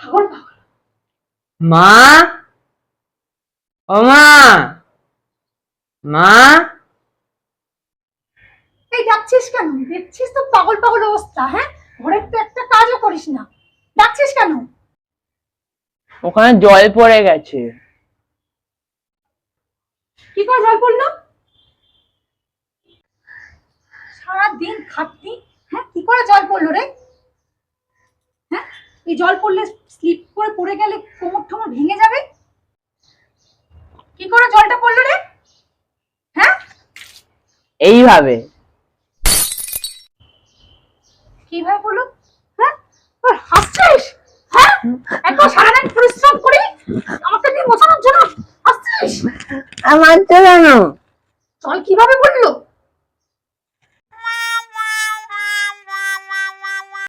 পাগল পাগল। মা, ও মা, মা। এই ডাকছিস কেন? দেখছিস তো পাগল পাগল অবস্থা। হ্যাঁ, ঘরে তো একটা কাজও করিস না, ডাকছিস কেন? ওখানে জল পড়ে গেছে। কি করে জল পড়লো? সারাদিন খাটনি, হ্যাঁ কি করে জল পড়লো রে? হ্যাঁ, এই জল পড়লে স্লিপ করে পড়ে গেলে কোমর টোমর ভেঙে যাবে। কি করে জলটা পড়লো রে? হ্যাঁ, এইভাবে। কিভাবে পড়লো? হ্যাঁ, তোর হাসছিস? হ্যাঁ, এত সারাদিন পরিশ্রম করি আমাকে দিয়ে বোঝানোর জন্য হাসছিস? আমার তো জানো জল কিভাবে পড়লো?